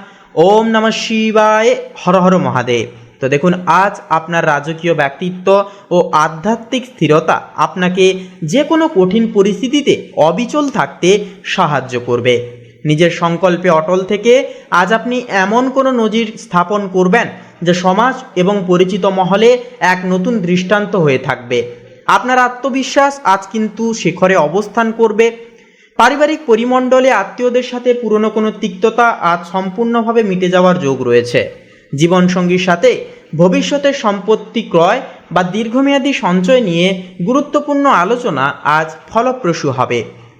ওম নমঃ শিবায়, হর হর মহাদেব। তো দেখুন, আজ আপনার রাজকীয় ব্যক্তিত্ব ও আধ্যাত্মিক স্থিরতা আপনাকে যে কোনো কঠিন পরিস্থিতিতে অবিচল থাকতে সাহায্য করবে। নিজের সংকল্পে অটল থেকে আজ আপনি এমন কোনো নজির স্থাপন করবেন যে সমাজ এবং পরিচিত মহলে এক নতুন দৃষ্টান্ত হয়ে থাকবে। আপনার আত্মবিশ্বাস আজ কিন্তু শিখরে অবস্থান করবে। পারিবারিক পরিমণ্ডলে আত্মীয়দের সাথে পুরনো কোনো তিক্ততা আজ সম্পূর্ণভাবে মিটে যাওয়ার যোগ রয়েছে। জীবনসঙ্গীর সাথে ভবিষ্যতের সম্পত্তি ক্রয় বা দীর্ঘমেয়াদী সঞ্চয় নিয়ে গুরুত্বপূর্ণ আলোচনা আজ ফলপ্রসূ হবে।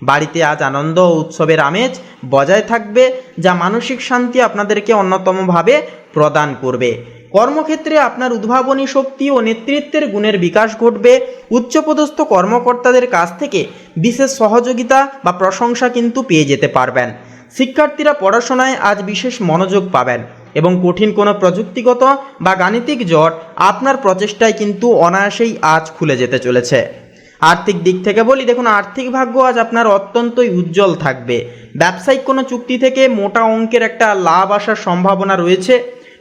বাড়িতে আজ আনন্দ ও উৎসবের আমেজ বজায় থাকবে, যা মানসিক শান্তি আপনাদেরকে অন্যতমভাবে প্রদান করবে। কর্মক্ষেত্রে আপনার উদ্ভাবনী শক্তি ও নেতৃত্বের গুণের বিকাশ ঘটবে। উচ্চপদস্থ কর্মকর্তাদের কাছ থেকে বিশেষ সহযোগিতা বা প্রশংসা কিন্তু পেয়ে যেতে পারবেন। শিক্ষার্থীরা পড়াশোনায় আজ বিশেষ মনোযোগ পাবেন এবং কঠিন কোনো প্রযুক্তিগত বা গাণিতিক জট আপনার প্রচেষ্টায় কিন্তু অনায়াসেই আজ খুলে যেতে চলেছে। আর্থিক দিক থেকে বলি, দেখুন, আর্থিক ভাগ্য আজ আপনার অত্যন্তই উজ্জ্বল থাকবে। ব্যবসায়িক কোনো চুক্তি থেকে মোটা অঙ্কের একটা লাভ আসার সম্ভাবনা রয়েছে।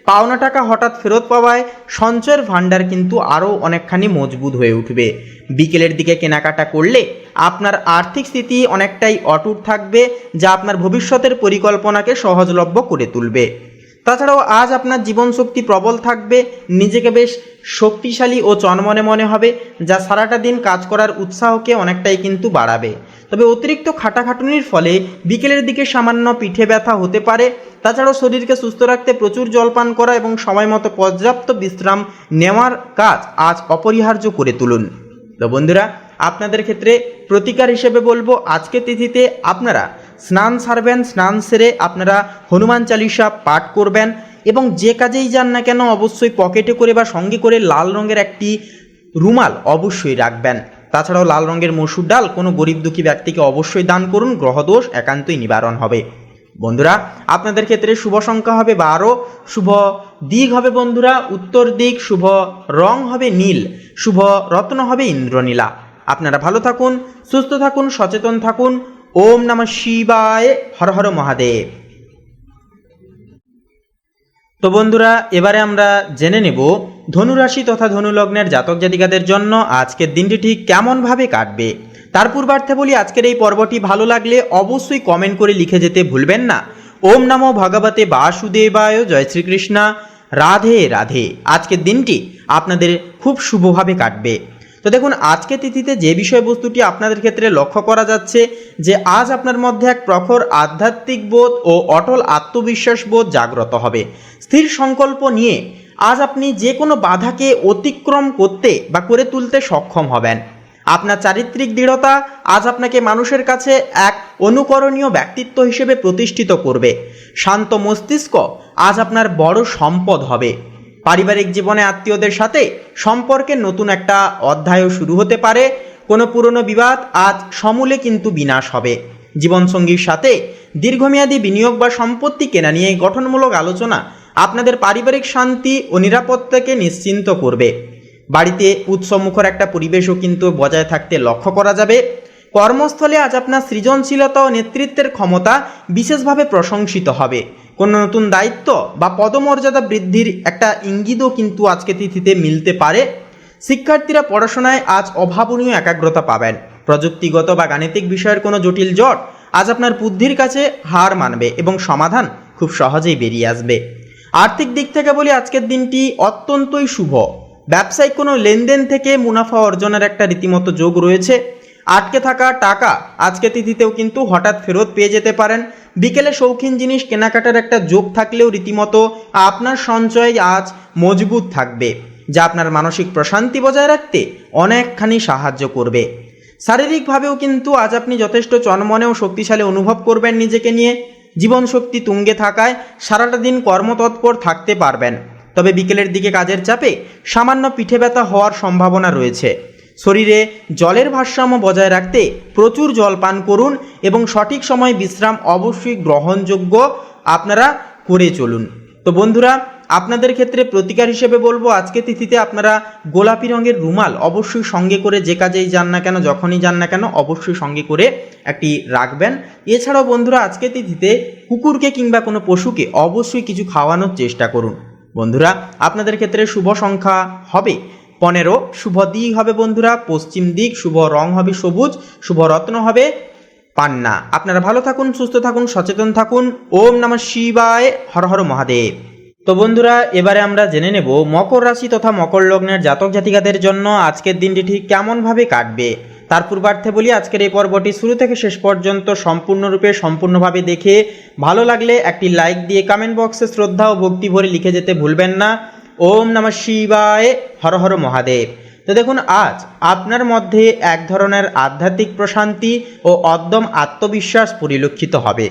পাওনা টাকা হঠাৎ ফেরত পাওয়ায় সঞ্চয়ের ভাণ্ডার কিন্তু আরও অনেকখানি মজবুত হয়ে উঠবে। বিকেলের দিকে কেনাকাটা করলে আপনার আর্থিক স্থিতি অনেকটাই অটুট থাকবে, যা আপনার ভবিষ্যতের পরিকল্পনাকে সহজলভ্য করে তুলবে। তাছাড়াও আজ আপনার জীবনশক্তি প্রবল থাকবে, নিজেকে বেশ শক্তিশালী ও চনমনে মনে হবে, যা সারাটা দিন কাজ করার উৎসাহকে অনেকটাই কিন্তু বাড়াবে। তবে অতিরিক্ত খাটাখাটুনির ফলে বিকেলের দিকে সামান্য পিঠে ব্যথা হতে পারে। তাছাড়াও শরীরকে সুস্থ রাখতে প্রচুর জলপান করা এবং সময় মতো পর্যাপ্ত বিশ্রাম নেওয়ার কাজ আজ অপরিহার্য করে তুলুন। তো বন্ধুরা, আপনাদের ক্ষেত্রে প্রতিকার হিসেবে বলবো, আজকে তিথিতে আপনারা স্নান সারবেন, স্নান সেরে আপনারা হনুমান চালিসা পাঠ করবেন এবং যে কাজেই যান না কেন অবশ্যই পকেটে করে বা সঙ্গে করে লাল রঙের একটি রুমাল অবশ্যই রাখবেন। তাছাড়াও লাল রঙের মসুর ডাল কোনো গরিব দুঃখী ব্যক্তিকে অবশ্যই দান করুন, গ্রহদোষ একান্তই নিবারণ হবে। বন্ধুরা, আপনাদের ক্ষেত্রে শুভ সংখ্যা হবে 12, শুভ দিক হবে বন্ধুরা উত্তর দিক, শুভ রং হবে নীল, শুভ রত্ন হবে ইন্দ্রনীলা। আপনারা ভালো থাকুন, সুস্থ থাকুন, সচেতন থাকুন। ওম নমঃ শিবায়, হর হর মহাদেব। তো বন্ধুরা, এবারে আমরা জেনে নেব ধনুরাশি তথা ধনুলগ্নের জাতক জাতিকাদের জন্য আজকের দিনটি ঠিক কেমনভাবে কাটবে তার পূর্বার্থে বলি, আজকের এই পর্বটি ভালো লাগলে অবশ্যই কমেন্ট করে লিখে যেতে ভুলবেন না। ওম নমো ভগবতে বাসুদেবায়, জয় শ্রীকৃষ্ণ, রাধে রাধে। আজকের দিনটি আপনাদের খুব শুভভাবে কাটবে। তো দেখুন, আজকে তিথিতে যে বিষয়বস্তুটি আপনাদের ক্ষেত্রে লক্ষ্য করা যাচ্ছে যে আজ আপনার মধ্যে এক প্রখর আধ্যাত্মিক বোধ ও অটল আত্মবিশ্বাস বোধ জাগ্রত হবে। স্থির সংকল্প নিয়ে আজ আপনি যে কোনো বাধাকে অতিক্রম করতে বা করে তুলতে সক্ষম হবেন। আপনার চারিত্রিক দৃঢ়তা আজ আপনাকে মানুষের কাছে এক অনুকরণীয় ব্যক্তিত্ব হিসেবে প্রতিষ্ঠিত করবে। শান্ত মস্তিষ্ক আজ আপনার বড় সম্পদ হবে। পারিবারিক জীবনে আত্মীয়দের সাথে সম্পর্কের নতুন একটা অধ্যায়ও শুরু হতে পারে। কোনো পুরনো বিবাদ আজ সমূলে কিন্তু বিনাশ হবে। জীবনসঙ্গীর সাথে দীর্ঘমেয়াদী বিনিয়োগ বা সম্পত্তি কেনা নিয়ে গঠনমূলক আলোচনা আপনাদের পারিবারিক শান্তি ও নিরাপত্তাকে নিশ্চিন্ত করবে। বাড়িতে উৎসবমুখর একটা পরিবেশও কিন্তু বজায় থাকতে লক্ষ্য করা যাবে। কর্মস্থলে আজ আপনার সৃজনশীলতা ও নেতৃত্বের ক্ষমতা বিশেষভাবে প্রশংসিত হবে। কোনো নতুন দায়িত্ব বা পদমর্যাদা বৃদ্ধির একটা ইঙ্গিতও কিন্তু আজকে তিথিতে মিলতে পারে। শিক্ষার্থীরা পড়াশোনায় আজ অভাবনীয় একাগ্রতা পাবেন। প্রযুক্তিগত বা গাণিতিক বিষয়ের কোনো জটিল জট আজ আপনার বুদ্ধির কাছে হার মানবে এবং সমাধান খুব সহজেই বেরিয়ে আসবে। আর্থিক দিক থেকে বলি, আজকের দিনটি অত্যন্তই শুভ। ব্যবসায়িক কোনো লেনদেন থেকে মুনাফা অর্জনের একটা রীতিমতো যোগ রয়েছে। আটকে থাকা টাকা আজকে তিথিতেও কিন্তু হঠাৎ ফেরত পেয়ে যেতে পারেন। বিকেলে শৌখিন জিনিস কেনাকাটার একটা যোগ থাকলেও রীতিমতো আপনার সঞ্চয় আজ মজবুত থাকবে, যা আপনার মানসিক প্রশান্তি বজায় রাখতে অনেকখানি সাহায্য করবে। শারীরিকভাবেও কিন্তু আজ আপনি যথেষ্ট চনমনে ও শক্তিশালী অনুভব করবেন নিজেকে নিয়ে। জীবনশক্তি তুঙ্গে থাকায় সারাটা দিন কর্মতৎপর থাকতে পারবেন। তবে বিকেলের দিকে কাজের চাপে সামান্য পিঠে ব্যথা হওয়ার সম্ভাবনা রয়েছে। শরীরে জলের ভারসাম্য বজায় রাখতে প্রচুর জল পান করুন এবং সঠিক সময় বিশ্রাম অবশ্যই গ্রহণযোগ্য আপনারা করে চলুন। তো বন্ধুরা, আপনাদের ক্ষেত্রে প্রতিকার হিসেবে বলবো, আজকে তিথিতে আপনারা গোলাপি রঙের রুমাল অবশ্যই সঙ্গে করে যে কাজেই যান না কেন, যখনই যান না কেন, অবশ্যই সঙ্গে করে একটি রাখবেন। এছাড়াও বন্ধুরা, আজকে তিথিতে কুকুরকে কিংবা কোনো পশুকে অবশ্যই কিছু খাওয়ানোর চেষ্টা করুন। বন্ধুরা, আপনাদের ক্ষেত্রে শুভ সংখ্যা হবে 15, শুভ দিক হবে বন্ধুরা পশ্চিম দিক, শুভ রং হবে সবুজ, শুভ রত্ন হবে পান্না। আপনারা ভালো থাকুন, সুস্থ থাকুন, সচেতন থাকুন। ওম নমঃ শিবায়, হর হর মহাদেব। তো বন্ধুরা, এবারে আমরা জেনে নেব মকর রাশি তথা মকর লগ্নের জাতক জাতিকাদের জন্য আজকের দিনটি ঠিক কেমনভাবে কাটবে তার পূর্বার্থে বলি, আজকের এই পর্বটি শুরু থেকে শেষ পর্যন্ত সম্পূর্ণভাবে দেখে ভালো লাগলে একটি লাইক দিয়ে কমেন্ট বক্সে শ্রদ্ধা ও ভক্তি ভরে লিখে যেতে ভুলবেন না। ওম নমঃ শিবায়, হর হর মহাদেব। তো দেখুন, আজ আপনার মধ্যে এক ধরনের আধ্যাত্মিক প্রশান্তি ও অদ্যম আত্মবিশ্বাস পরিলক্ষিত হবে।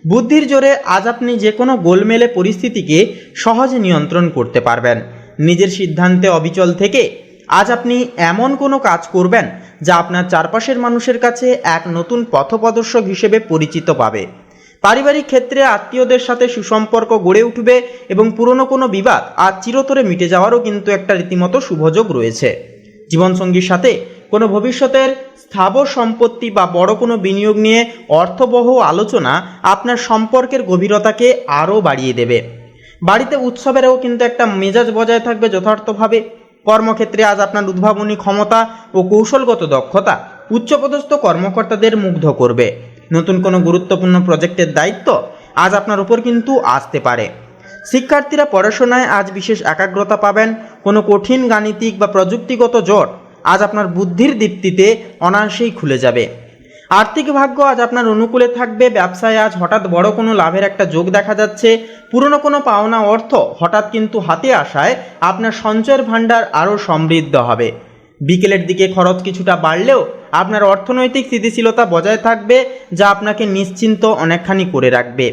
বুদ্ধির জোরে আজ আপনি যে কোনো গোলমেলে পরিস্থিতিকে সহজে নিয়ন্ত্রণ করতে পারবেন। নিজের সিদ্ধান্তে অবিচল থেকে আজ আপনি এমন কোনো কাজ করবেন যা আপনার চারপাশের মানুষের কাছে এক নতুন পথপ্রদর্শক হিসেবে পরিচিত পাবে। পারিবারিক ক্ষেত্রে আত্মীয়দের সাথে সুসম্পর্ক গড়ে উঠবে এবং পুরনো কোনো বিবাদ আজ চিরতরে মিটে যাওয়ারও কিন্তু একটা রীতিমতো শুভযোগ রয়েছে। জীবনসঙ্গীর সাথে কোনো ভবিষ্যতের স্থাবর সম্পত্তি বা বড় কোনো বিনিয়োগ নিয়ে অর্থবহ আলোচনা আপনার সম্পর্কের গভীরতাকে আরও বাড়িয়ে দেবে। বাড়িতে উৎসবেরও কিন্তু একটা মেজাজ বজায় থাকবে যথার্থভাবে। কর্মক্ষেত্রে আজ আপনার উদ্ভাবনী ক্ষমতা ও কৌশলগত দক্ষতা উচ্চপদস্থ কর্মকর্তাদের মুগ্ধ করবে। নতুন কোনো গুরুত্বপূর্ণ প্রজেক্টের দায়িত্ব আজ আপনার উপর কিন্তু আসতে পারে। শিক্ষার্থীরা পড়াশোনায় আজ বিশেষ একাগ্রতা পাবেন। কোনো কঠিন গাণিতিক বা প্রযুক্তিগত জট আজ আপনার বুদ্ধির দীপ্তিতে অনায়াসেই খুলে যাবে। আর্থিক ভাগ্য আজ আপনার অনুকূলে থাকবে। ব্যবসায় আজ হঠাৎ বড় কোনো লাভের একটা যোগ দেখা যাচ্ছে। পুরনো কোনো পাওনা অর্থ হঠাৎ কিন্তু হাতে আসায় আপনার সঞ্চয়ের ভাণ্ডার আরও সমৃদ্ধ হবে। বিকেলের দিকে খরচ কিছুটা বাড়লেও আপনার অর্থনৈতিক স্থিতিশীলতা বজায় থাকবে, যা আপনাকে নিশ্চিন্ত অনেকখানি করে রাখবে।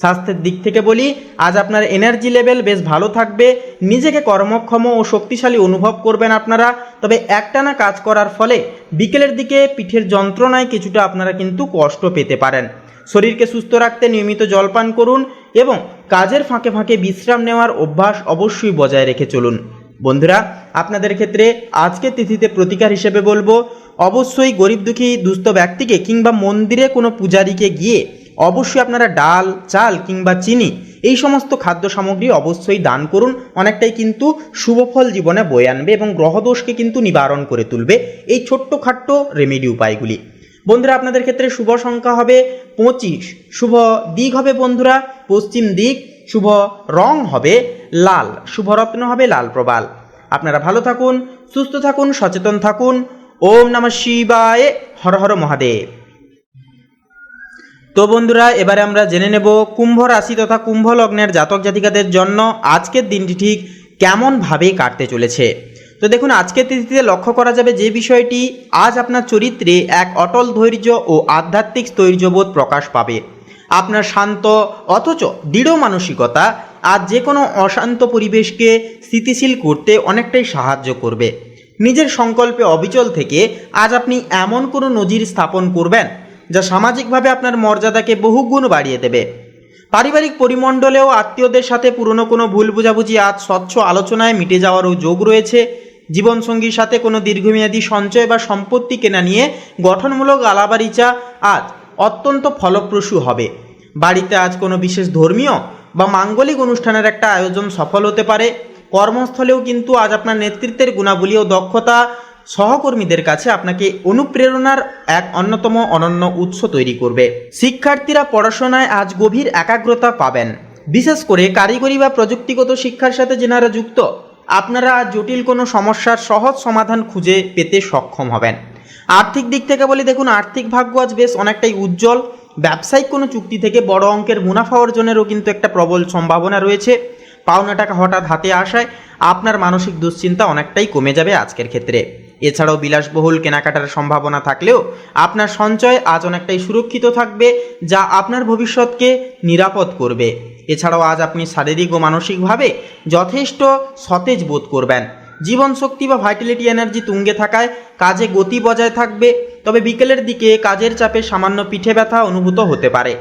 স্বাস্থ্যের দিক থেকে বলি, আজ আপনার এনার্জি লেভেল বেশ ভালো থাকবে। নিজেকে কর্মক্ষম ও শক্তিশালী অনুভব করবেন আপনারা। তবে একটানা কাজ করার ফলে বিকেলের দিকে পিঠের যন্ত্রণায় কিছুটা আপনারা কিন্তু কষ্ট পেতে পারেন। শরীরকে সুস্থ রাখতে নিয়মিত জলপান করুন এবং কাজের ফাঁকে ফাঁকে বিশ্রাম নেওয়ার অভ্যাস অবশ্যই বজায় রেখে চলুন। বন্ধুরা, আপনাদের ক্ষেত্রে আজকে তিথিতে প্রতিকার হিসেবে বলবো, অবশ্যই গরিব দুঃখী দুস্থ ব্যক্তিকে কিংবা মন্দিরে কোনো পূজারীকে গিয়ে অবশ্যই আপনারা ডাল, চাল কিংবা চিনি এই সমস্ত খাদ্য সামগ্রী অবশ্যই দান করুন। অনেকটাই কিন্তু শুভফল জীবনে বয়ে আনবে এবং গ্রহদোষকে কিন্তু নিবারণ করে তুলবে এই ছোট্ট খাট্ট রেমেডি উপায়গুলি। বন্ধুরা আপনাদের ক্ষেত্রে শুভ সংখ্যা হবে 25, শুভ দিক হবে বন্ধুরা পশ্চিম দিক, শুভ রং হবে লাল, শুভ রত্ন হবে লাল প্রবাল। আপনারা ভালো থাকুন, সুস্থ থাকুন, সচেতন থাকুন। ওম নমঃ শিবায়, হর হর মহাদেব। তো বন্ধুরা এবারে আমরা জেনে নেব কুম্ভ রাশি তথা কুম্ভ লগ্নের জাতক জাতিকাদের জন্য আজকের দিনটি ঠিক কেমনভাবে কাটতে চলেছে। তো দেখুন আজকের তিথিতে লক্ষ্য করা যাবে যে বিষয়টি, আজ আপনার চরিত্রে এক অটল ধৈর্য ও আধ্যাত্মিক স্থৈর্যবোধ প্রকাশ পাবে। আপনার শান্ত অথচ দৃঢ় মানসিকতা আজ যে কোনো অশান্ত পরিবেশকে স্থিতিশীল করতে অনেকটাই সাহায্য করবে। নিজের সংকল্পে অবিচল থেকে আজ আপনি এমন কোনো নজির স্থাপন করবেন যা সামাজিকভাবে আপনার মর্যাদাকে বহুগুণ বাড়িয়ে দেবে। পারিবারিক পরিমণ্ডলেও আত্মীয়দের সাথে পুরনো কোনো ভুল বোঝাবুঝি আজ স্বচ্ছ আলোচনায় মিটে যাওয়ারও যোগ রয়েছে। জীবনসঙ্গীর সাথে কোনো দীর্ঘমেয়াদী সঞ্চয় বা সম্পত্তি কেনা নিয়ে গঠনমূলক আলাপআলোচনা আজ অত্যন্ত ফলপ্রসূ হবে। বাড়িতে আজ কোনো বিশেষ ধর্মীয় বা মাঙ্গলিক অনুষ্ঠানের একটা আয়োজন সফল হতে পারে। কর্মস্থলেও কিন্তু আজ আপনার নেতৃত্বের গুণাবলী ও দক্ষতা সহকর্মীদের কাছে আপনাকে অনুপ্রেরণার এক অন্যতম অনন্য উৎস তৈরি করবে। শিক্ষার্থীরা পড়াশোনায় আজ গভীর একাগ্রতা পাবেন। বিশেষ করে কারিগরি বা প্রযুক্তিগত শিক্ষার সাথে যেনারা যুক্ত, আপনারা আজ জটিল কোনো সমস্যার সহজ সমাধান খুঁজে পেতে সক্ষম হবেন। আর্থিক দিক থেকে বলি, দেখুন আর্থিক ভাগ্য আজ বেশ অনেকটাই উজ্জ্বল। ব্যবসায়িক কোনো চুক্তি থেকে বড় অঙ্কের মুনাফা অর্জনেরও কিন্তু একটা প্রবল সম্ভাবনা রয়েছে। পাওনা টাকা হঠাৎ হাতে আসায় আপনার মানসিক দুশ্চিন্তা অনেকটাই কমে যাবে আজকের ক্ষেত্রে। এছাড়াও বিলাসবহুল কেনাকাটার সম্ভাবনা থাকলেও আপনার সঞ্চয় আজ অনেকটাই সুরক্ষিত থাকবে, যা আপনার ভবিষ্যৎকে নিরাপদ করবে। এছাড়াও আজ আপনি শারীরিক ও মানসিকভাবে যথেষ্ট সতেজ বোধ করবেন। জীবন শক্তি বা ভাইটালিটি এনার্জি তুঙ্গে থাকায় কাজে গতি বজায় থাকবে। তবে বিকেলের দিকে কাজের চাপে সামান্য পিঠে ব্যথা অনুভূত হতে পারে।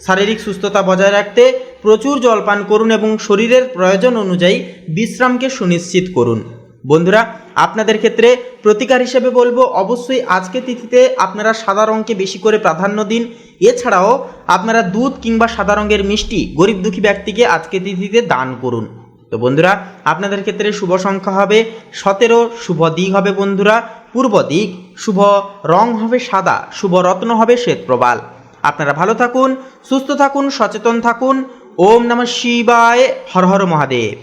শারীরিক সুস্থতা বজায় রাখতে প্রচুর জল পান করুন এবং শরীরের প্রয়োজন অনুযায়ী বিশ্রামকে সুনিশ্চিত করুন। বন্ধুরা আপনাদের ক্ষেত্রে প্রতিকার হিসেবে বলবো, অবশ্যই আজকে তিথিতে আপনারা সাদা রঙকে বেশি করে প্রাধান্য দিন। এছাড়াও আপনারা দুধ কিংবা সাদা রঙের মিষ্টি গরিব দুঃখী ব্যক্তিকে আজকে তিথিতে দান করুন। তো বন্ধুরা আপনাদের ক্ষেত্রে শুভ সংখ্যা হবে 17, শুভ দিক হবে বন্ধুরা পূর্ব দিক, শুভ রং হবে সাদা, শুভ রত্ন হবে শ্বেত প্রবাল। আপনারা ভালো থাকুন, সুস্থ থাকুন, সচেতন থাকুন। ওম নমঃ শিবায়, হর হর মহাদেব।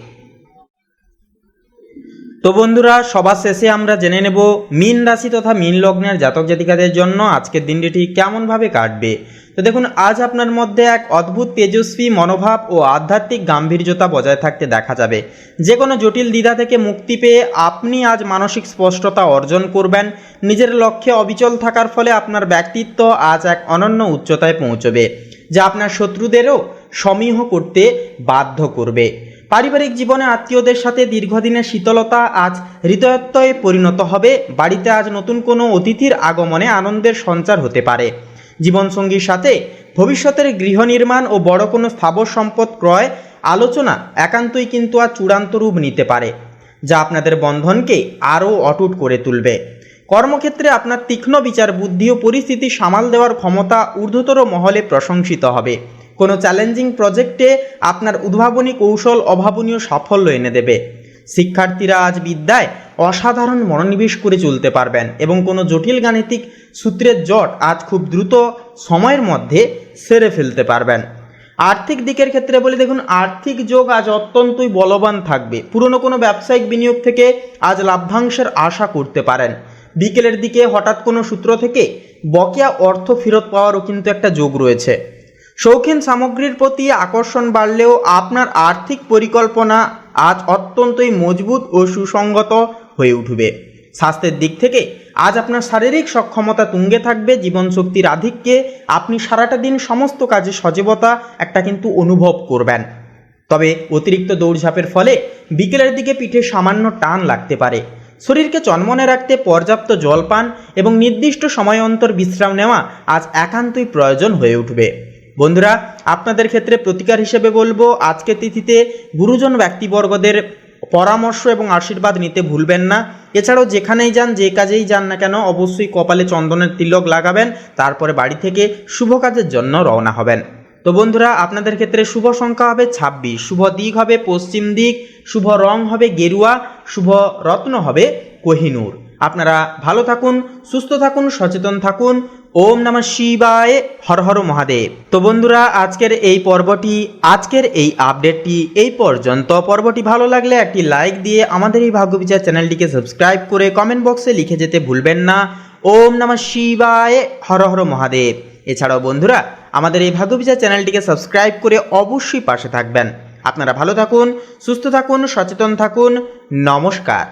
তো বন্ধুরা সবার শেষে আমরা জেনে নেব মীন রাশি তথা মীন লগ্নের জাতক জাতিকাদের জন্য আজকের দিনটি ঠিক কেমনভাবে কাটবে। তো দেখুন আজ আপনার মধ্যে এক অদ্ভুত তেজস্বী মনোভাব ও আধ্যাত্মিক গাম্ভীর্যতা বজায় থাকতে দেখা যাবে। যে কোনো জটিল দ্বিধা থেকে মুক্তি পেয়ে আপনি আজ মানসিক স্পষ্টতা অর্জন করবেন। নিজের লক্ষ্যে অবিচল থাকার ফলে আপনার ব্যক্তিত্ব আজ এক অনন্য উচ্চতায় পৌঁছবে, যা আপনার শত্রুদেরও সমীহ করতে বাধ্য করবে। পারিবারিক জীবনে আত্মীয়দের সাথে দীর্ঘদিনের শীতলতা আজ হৃদয়ত্বয়ে পরিণত হবে। বাড়িতে আজ নতুন কোনো অতিথির আগমনে আনন্দের সঞ্চার হতে পারে। জীবনসঙ্গীর সাথে ভবিষ্যতের গৃহ নির্মাণ ও বড় কোনো স্থাবর সম্পদ ক্রয় আলোচনা একান্তই কিন্তু আজ চূড়ান্ত রূপ নিতে পারে, যা আপনাদের বন্ধনকে আরও অটুট করে তুলবে। কর্মক্ষেত্রে আপনার তীক্ষ্ণ বিচার বুদ্ধি ও পরিস্থিতি সামাল দেওয়ার ক্ষমতা ঊর্ধ্বতর মহলে প্রশংসিত হবে। কোনো চ্যালেঞ্জিং প্রজেক্টে আপনার উদ্ভাবনী কৌশল অভাবনীয় সাফল্য এনে দেবে। শিক্ষার্থীরা আজ বিদ্যায় অসাধারণ মনোনিবেশ করে চলতে পারবেন এবং কোনো জটিল গাণিতিক সূত্রের জট আজ খুব দ্রুত সময়ের মধ্যে সেরে ফেলতে পারবেন। আর্থিক দিকের ক্ষেত্রে বলে দেখুন আর্থিক যোগ আজ অত্যন্তই বলবান থাকবে। পুরনো কোনো ব্যবসায়িক বিনিয়োগ থেকে আজ লাভ্যাংশের আশা করতে পারেন। বিকেলের দিকে হঠাৎ কোনো সূত্র থেকে বকেয়া অর্থ ফেরত পাওয়ারও কিন্তু একটা যোগ রয়েছে। শৌখিন সামগ্রীর প্রতি আকর্ষণ বাড়লেও আপনার আর্থিক পরিকল্পনা আজ অত্যন্তই মজবুত ও সুসংগত হয়ে উঠবে। স্বাস্থ্যের দিক থেকে আজ আপনার শারীরিক সক্ষমতা তুঙ্গে থাকবে। জীবনশক্তির আধিক্যে আপনি সারাটা দিন সমস্ত কাজে সজীবতা একটা কিন্তু অনুভব করবেন। তবে অতিরিক্ত দৌড়ঝাঁপের ফলে বিকেলের দিকে পিঠে সামান্য টান লাগতে পারে। শরীরকে চনমনে রাখতে পর্যাপ্ত জল পান এবং নির্দিষ্ট সময় অন্তর বিশ্রাম নেওয়া আজ একান্তই প্রয়োজন হয়ে উঠবে। বন্ধুরা আপনাদের ক্ষেত্রে প্রতিকার হিসেবে বলবো, আজকে তিথিতে গুরুজন ব্যক্তিবর্গদের পরামর্শ এবং আশীর্বাদ নিতে ভুলবেন না। এছাড়াও যেখানেই যান যে কাজেই যান না কেন অবশ্যই কপালে চন্দনের তিলক লাগাবেন, তারপরে বাড়ি থেকে শুভ কাজের জন্য রওনা হবেন। তো বন্ধুরা, আপনাদের ক্ষেত্রে শুভ সংখ্যা হবে 26, শুভ দিক হবে পশ্চিম দিক, শুভ রং হবে গেরুয়া, শুভ রত্ন হবে কোহিনূর। আপনারা ভালো থাকুন, সুস্থ থাকুন, সচেতন থাকুন। ওম নমঃ শিবায়, হর হর মহাদেব। তো বন্ধুরা, আজকের এই আপডেটটি এই পর্যন্ত। পর্বটি ভালো লাগলে একটি লাইক দিয়ে আমাদের এই ভাগ্যবিচার চ্যানেলটিকে সাবস্ক্রাইব করে কমেন্ট বক্সে লিখে যেতে ভুলবেন না ওম নমঃ শিবায়, হর হর মহাদেব। এছাড়াও বন্ধুরা, আমাদের এই ভাগ্যবিচার চ্যানেলটিকে সাবস্ক্রাইব করে অবশ্যই পাশে থাকবেন। আপনারা ভালো থাকুন, সুস্থ থাকুন, সচেতন থাকুন। নমস্কার।